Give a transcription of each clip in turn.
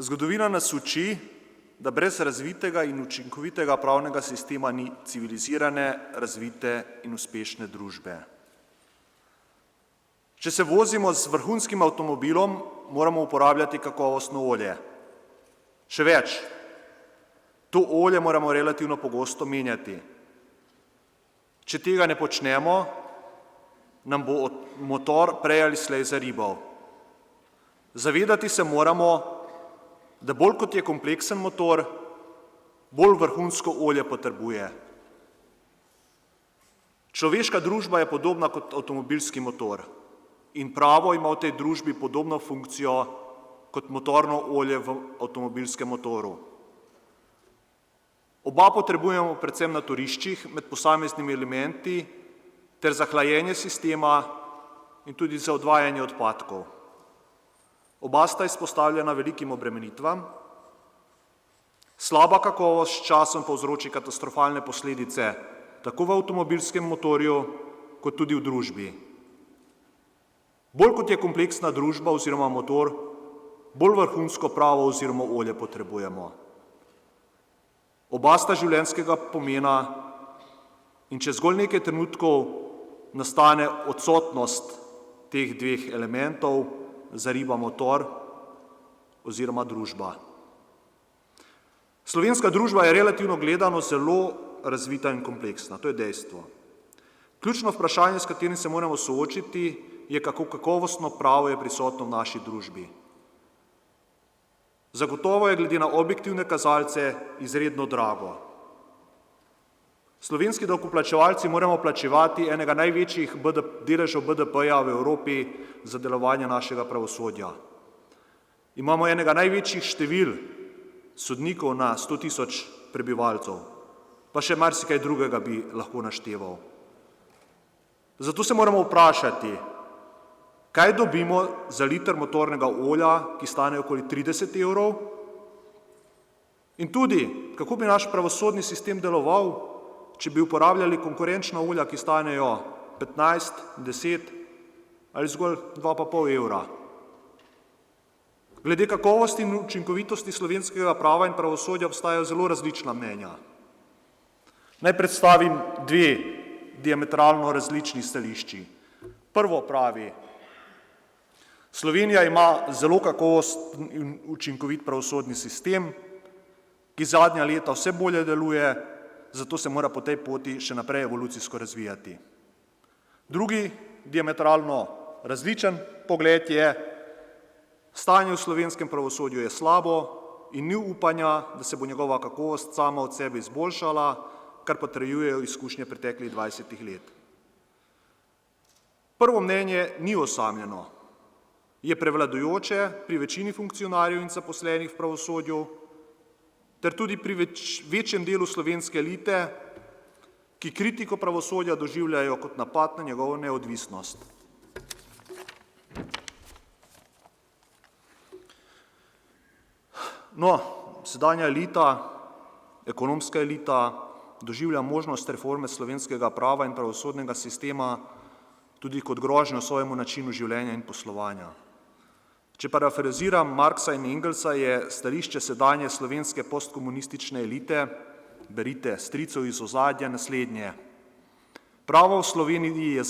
Zgodovina nas uči, da brez razvitega in učinkovitega pravnega sistema ni civilizirane, razvite in uspešne družbe. Če se vozimo z vrhunskim avtomobilom, moramo uporabljati kakovostno olje. Še več, to olje moramo relativno pogosto menjati. Če tega ne počnemo, nam bo motor prej ali slej zaribal. Zavedati se moramo, da bolj kot je kompleksen motor, bolj vrhunsko olje potrebuje. Človeška družba je podobna kot avtomobilski motor in pravo ima v tej družbi podobno funkcijo kot motorno olje v avtomobilskem motoru. Oba potrebujemo predvsem na toriščih med posameznimi elementi ter za hlajenje sistema in tudi za odvajanje odpadkov. Oba sta izpostavljena velikim obremenitvam. Slaba kakovost s časom povzroči katastrofalne posledice tako v avtomobilskem motorju kot tudi v družbi. Bolj kot je kompleksna družba oziroma motor, bolj vrhunsko pravo oziroma olje potrebujemo. Oba sta življenjskega pomena in če zgolj nekaj trenutkov nastane odsotnost teh dveh elementov, zariba motor oziroma družba. Slovenska družba je relativno gledano zelo razvita in kompleksna, to je dejstvo. Ključno vprašanje, s katerim se moramo soočiti, je, kako kakovostno pravo je prisotno v naši družbi. Zagotovo je glede na objektivne kazalce izredno drago. Slovenski davkoplačevalci moramo plačevati enega največjih deležev BDP-ja v Evropi za delovanje našega pravosodja. Imamo enega največjih števil sodnikov na 100.000 prebivalcev, pa še marsikaj drugega bi lahko našteval. Zato se moramo vprašati, kaj dobimo za liter motornega olja, ki stane okoli 30 evrov, in tudi, kako bi naš pravosodni sistem deloval, če bi uporabljali konkurenčna olja, ki stanejo 15, 10 ali zgolj 2,5 evra. Glede kakovosti in učinkovitosti slovenskega prava in pravosodja obstajajo zelo različna mnenja. Naj predstavim dve diametralno različni stališči. Prvo pravi, Slovenija ima zelo kakovosten in učinkovit pravosodni sistem, ki zadnja leta vse bolje deluje, zato se mora po tej poti še naprej evolucijsko razvijati. Drugi, diametralno različen pogled je, stanje v slovenskem pravosodju je slabo in ni upanja, da se bo njegova kakovost sama od sebe izboljšala, kar potrjujejo izkušnje preteklih 20 let. Prvo mnenje ni osamljeno, je prevladujoče pri večini funkcionarjev in zaposlenih v pravosodju, ter tudi pri večjem delu slovenske elite, ki kritiko pravosodja doživljajo kot napad na njegovo neodvisnost. No, sedanja elita, ekonomska elita, doživlja možnost reforme slovenskega prava in pravosodnega sistema tudi kot grožnjo svojemu načinu življenja in poslovanja. Če parafraziram Marxa in Engelsa, je stališče sedanje slovenske postkomunistične elite, berite stricev iz ozadja, naslednje. Pravo v Sloveniji je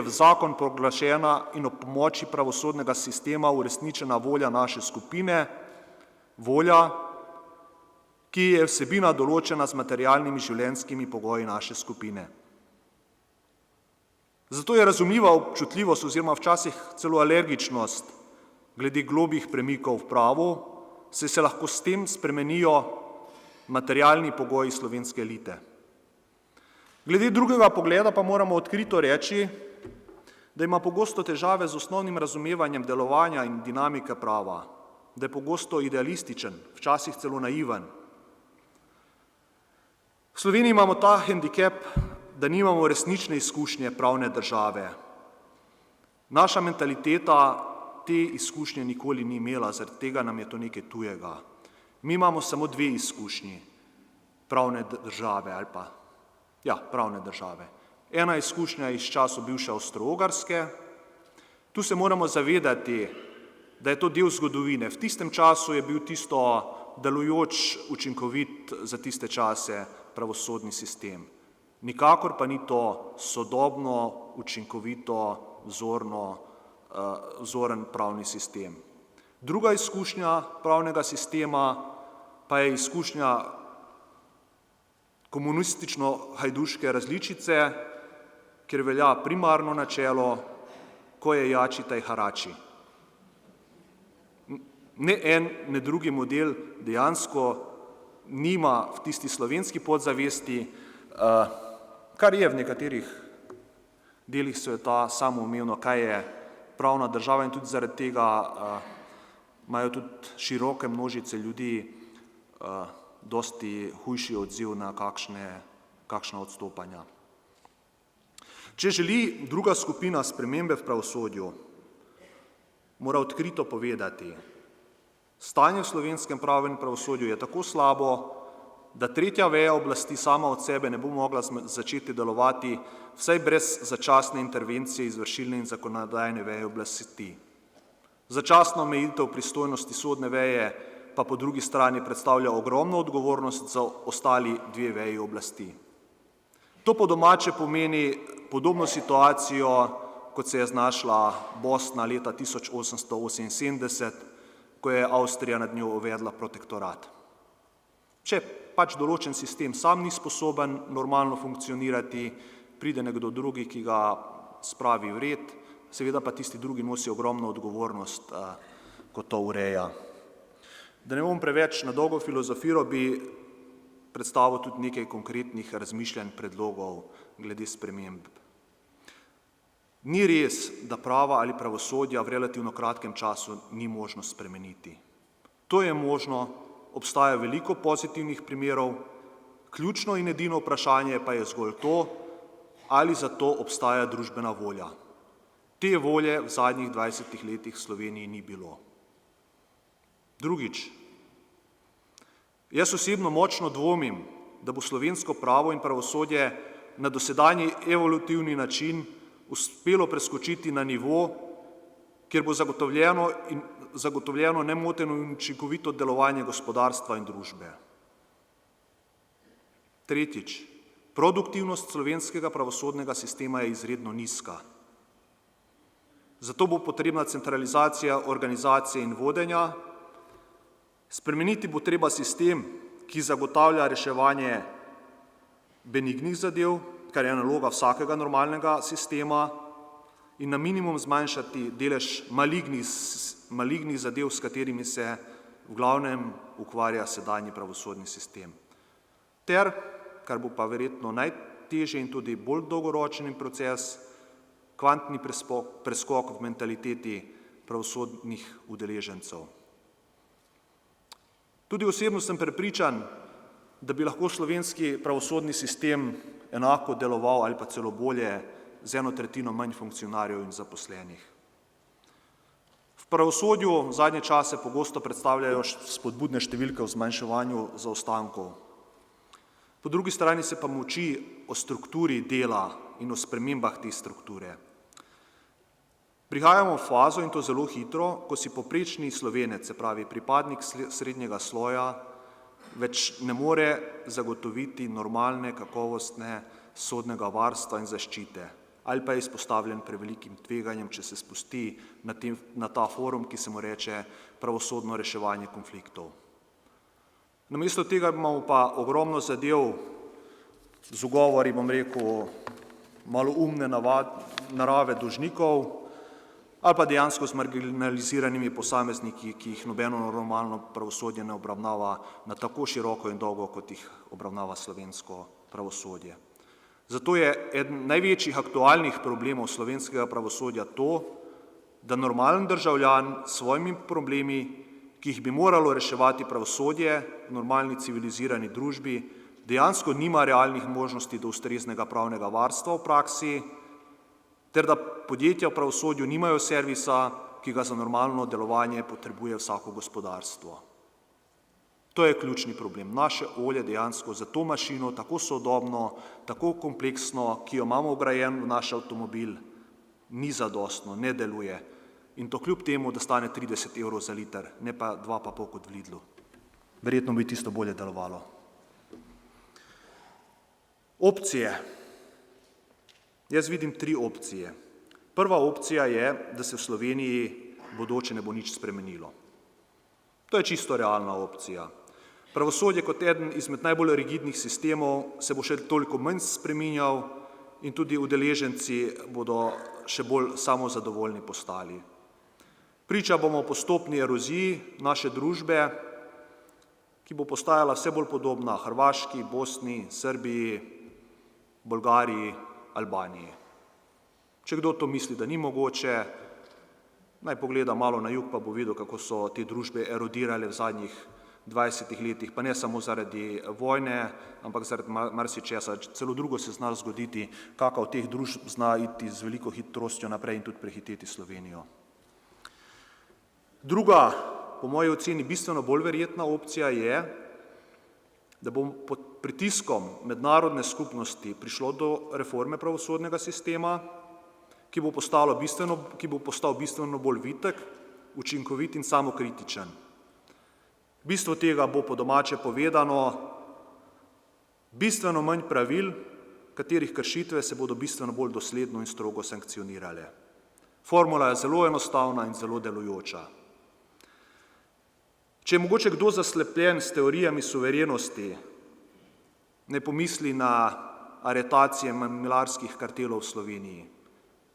v zakon proglašena in ob pomoči pravosodnega sistema uresničena volja naše skupine, volja, ki je vsebina določena z materialnimi življenjskimi pogoji naše skupine. Zato je razumljiva občutljivost oziroma včasih celo alergičnost glede globih premikov v pravu, saj se lahko s tem spremenijo materialni pogoji slovenske elite. Glede drugega pogleda pa moramo odkrito reči, da ima pogosto težave z osnovnim razumevanjem delovanja in dinamike prava, da je pogosto idealističen, včasih celo naiven. V Sloveniji imamo ta hendikep, da nimamo resnične izkušnje pravne države. Naša mentaliteta te izkušnje nikoli ni imela, zaradi tega nam je to nekaj tujega. Mi imamo samo dve izkušnji pravne države ali pa, pravne države. Ena izkušnja iz časov bivše Avstro-Ogrske. Tu se moramo zavedati, da je to del zgodovine. V tistem času je bil tisto delujoč, učinkovit za tiste čase pravosodni sistem. Nikakor pa ni to sodobno, učinkovito, vzoren pravni sistem. Druga izkušnja pravnega sistema pa je izkušnja komunistično-hajduške različice, kjer velja primarno načelo, ko je jači, taj harači. Ne en, ne drugi model dejansko nima v tisti slovenski podzavesti, kar je v nekaterih delih sveta samoumevno, kaj je pravna država in tudi zaradi tega imajo tudi široke množice ljudi dosti hujši odziv na kakšna odstopanja. Če želi druga skupina spremembe v pravosodju, mora odkrito povedati, stanje v slovenskem pravnem pravosodju je tako slabo, da tretja veja oblasti sama od sebe ne bo mogla začeti delovati, vsaj brez začasne intervencije izvršilne in zakonodajne veje oblasti. Začasna omejitev pristojnosti sodne veje pa po drugi strani predstavlja ogromno odgovornost za ostali dve veji oblasti. To po domače pomeni podobno situacijo, kot se je znašla Bosna leta 1878, ko je Avstrija nad njo uvedla protektorat. Če pač določen sistem sam ni sposoben normalno funkcionirati, pride nekdo drugi, ki ga spravi v red, seveda pa tisti drugi nosi ogromno odgovornost, ko to ureja. Da ne bom preveč na dolgo filozofiral, bi predstavil tudi nekaj konkretnih razmišljanj, predlogov glede sprememb. Ni res, da prava ali pravosodja v relativno kratkem času ni možno spremeniti. To je možno, obstaja veliko pozitivnih primerov, ključno in edino vprašanje pa je zgolj to, ali za to obstaja družbena volja. Te volje v zadnjih 20 letih v Sloveniji ni bilo. Drugič, jaz osebno močno dvomim, da bo slovensko pravo in pravosodje na dosedanji evolutivni način uspelo preskočiti na nivo, kjer bo zagotovljeno nemoteno in učinkovito delovanje gospodarstva in družbe. Tretjič, produktivnost slovenskega pravosodnega sistema je izredno nizka. Zato bo potrebna centralizacija organizacije in vodenja. Spremeniti bo treba sistem, ki zagotavlja reševanje benignih zadev, kar je naloga vsakega normalnega sistema, in na minimum zmanjšati delež malignih zadev, s katerimi se v glavnem ukvarja sedanji pravosodni sistem. Ter, kar bo pa verjetno najtežji in tudi bolj dolgoročen proces, kvantni preskok v mentaliteti pravosodnih udeležencev. Tudi osebno sem prepričan, da bi lahko slovenski pravosodni sistem enako deloval ali pa celo bolje z 1/3 manj funkcionarjev in zaposlenih. V pravosodju zadnje čase pogosto predstavljajo spodbudne številke o zmanjševanju zaostankov. Po drugi strani se pa molči o strukturi dela in o spremembah te strukture. Prihajamo v fazo, in to zelo hitro, ko si povprečni Slovenec, se pravi pripadnik srednjega sloja, več ne more zagotoviti normalne, kakovostne sodnega varstva in zaščite, ali pa je izpostavljen prevelikim tveganjem, če se spusti na ta forum, ki se mu reče pravosodno reševanje konfliktov. Namesto tega imamo pa ogromno zadev z ugovori, bom rekel, maloumne narave dolžnikov, ali pa dejansko s marginaliziranimi posamezniki, ki jih nobeno normalno pravosodje ne obravnava na tako široko in dolgo, kot jih obravnava slovensko pravosodje. Zato je eden največjih aktualnih problemov slovenskega pravosodja to, da normalen državljan s svojimi problemi, ki jih bi moralo reševati pravosodje v normalni civilizirani družbi, dejansko nima realnih možnosti do ustreznega pravnega varstva v praksi, ter da podjetja v pravosodju nimajo servisa, ki ga za normalno delovanje potrebuje vsako gospodarstvo. To je ključni problem. Naše olje dejansko za to mašino, tako sodobno, tako kompleksno, ki jo imamo vgrajen v naš avtomobil, ni zadostno, ne deluje. In to kljub temu, da stane 30 evrov za liter, ne pa 2,5 kot v Lidlu. Verjetno bi tisto bolje delovalo. Opcije. Jaz vidim 3 opcije. Prva opcija je, da se v Sloveniji bodoče ne bo nič spremenilo. To je čisto realna opcija. Pravosodje kot eden izmed najbolj rigidnih sistemov se bo še toliko manj spreminjal in tudi udeleženci bodo še bolj samozadovoljni postali. Priča bomo postopni eroziji naše družbe, ki bo postajala vse bolj podobna Hrvaški, Bosni, Srbiji, Bolgariji, Albaniji. Če kdo to misli, da ni mogoče, naj pogleda malo na jug, pa bo videl, kako so te družbe erodirale v zadnjih 20 letih, pa ne samo zaradi vojne, ampak zaradi marsičesa. Celo drugo se zna zgoditi, kakšna od teh družb zna iti z veliko hitrostjo naprej in tudi prehiteti Slovenijo. Druga, po moji oceni bistveno bolj verjetna opcija je, da bo pod pritiskom mednarodne skupnosti prišlo do reforme pravosodnega sistema, ki bo postal bistveno bolj vitek, učinkovit in samokritičen. Bistvo tega bo po domače povedano bistveno manj pravil, katerih kršitve se bodo bistveno bolj dosledno in strogo sankcionirale. Formula je zelo enostavna in zelo delujoča. Če je mogoče kdo zaslepljen s teorijami suverenosti, ne pomisli na aretacije mamilarskih kartelov v Sloveniji,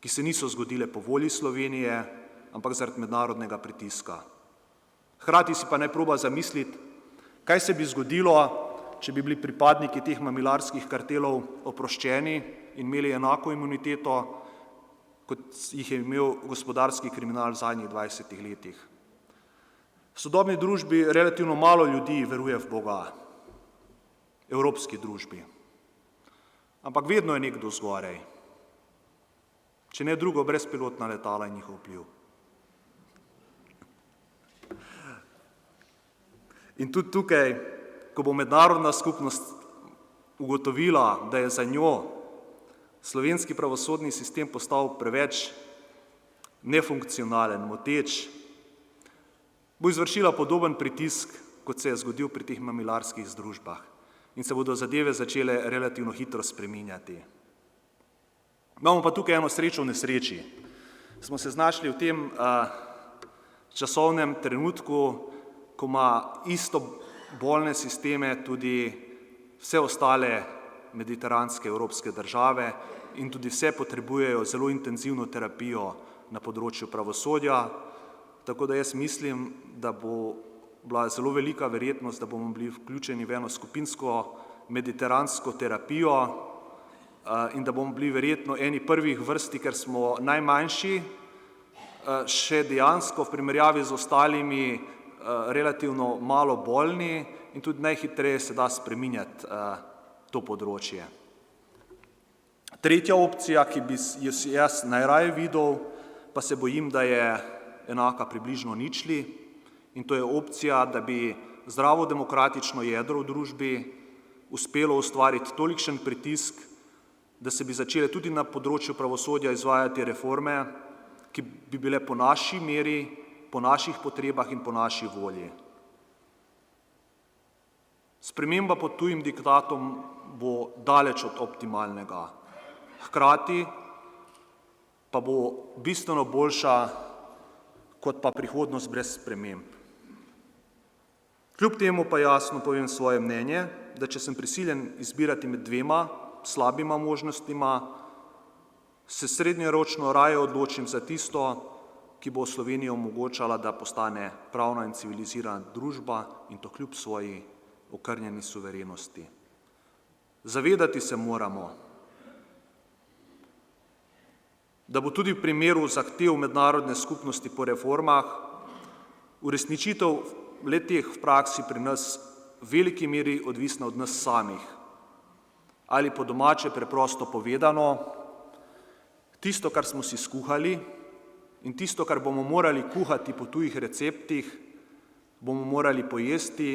ki se niso zgodile po volji Slovenije, ampak zaradi mednarodnega pritiska. Hkrati si pa ne proba zamisliti, kaj se bi zgodilo, če bi bili pripadniki teh mamilarskih kartelov oproščeni in imeli enako imuniteto, kot jih je imel gospodarski kriminal v zadnjih 20 letih. V sodobni družbi relativno malo ljudi veruje v Boga, evropski družbi. Ampak vedno je nekdo zgoraj, če ne drugo brezpilotna letala in njihov vpliv. In tudi tukaj, ko bo mednarodna skupnost ugotovila, da je za njo slovenski pravosodni sistem postal preveč nefunkcionalen, moteč, bo izvršila podoben pritisk, kot se je zgodil pri teh mamilarskih združbah in se bodo zadeve začele relativno hitro spreminjati. Imamo pa tukaj eno srečo v nesreči. Smo se znašli v tem časovnem trenutku, ko ima isto bolne sisteme tudi vse ostale mediteranske evropske države in tudi vse potrebujejo zelo intenzivno terapijo na področju pravosodja, tako da jaz mislim, da bo bila zelo velika verjetnost, da bomo bili vključeni v eno skupinsko mediteransko terapijo in da bomo bili verjetno eni prvih vrsti, ker smo najmanjši, še dejansko v primerjavi z ostalimi relativno malo bolni in tudi najhitreje se da spreminjati to področje. Tretja opcija, ki bi jaz najraje videl, pa se bojim, da je enaka približno ničli, in to je opcija, da bi zdravo demokratično jedro v družbi uspelo ustvariti tolikšen pritisk, da se bi začele tudi na področju pravosodja izvajati reforme, ki bi bile po naši meri, po naših potrebah in po naši volji. Sprememba pod tujim diktatom bo daleč od optimalnega. Hkrati pa bo bistveno boljša kot pa prihodnost brez sprememb. Kljub temu pa jasno povem svoje mnenje, da če sem prisiljen izbirati med dvema slabima možnostima, se srednjeročno raje odločim za tisto, ki bo Slovenijo omogočala, da postane pravna in civilizirana družba in to kljub svoji okrnjeni suverenosti. Zavedati se moramo, da bo tudi v primeru zahtev mednarodne skupnosti po reformah uresničitev le-teh v praksi pri nas v veliki meri odvisna od nas samih. Ali po domače preprosto povedano, tisto, kar smo si skuhali, in tisto, kar bomo morali kuhati po tujih receptih, bomo morali pojesti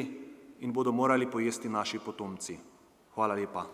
in bodo morali pojesti naši potomci. Hvala lepa.